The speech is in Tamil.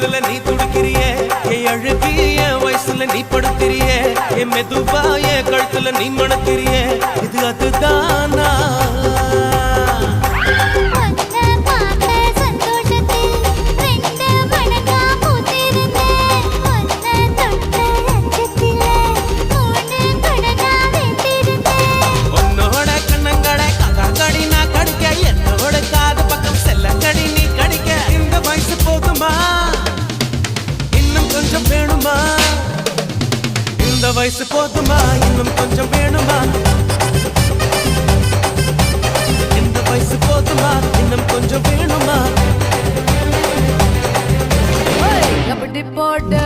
தொடுறதுல நீ துடிக்கிறியே என் அழுகி என் வயசுல நீ படுத்திரியே என் மெதுவா என் கழுத்துல நீ மணக்கிறியே இது அதுதானா இந்த வயசு போதுமா இன்னும் கொஞ்சம் வேணுமா இந்த வயசு போதுமா இன்னும் கொஞ்சம் வேணுமா அப்படி போட்டு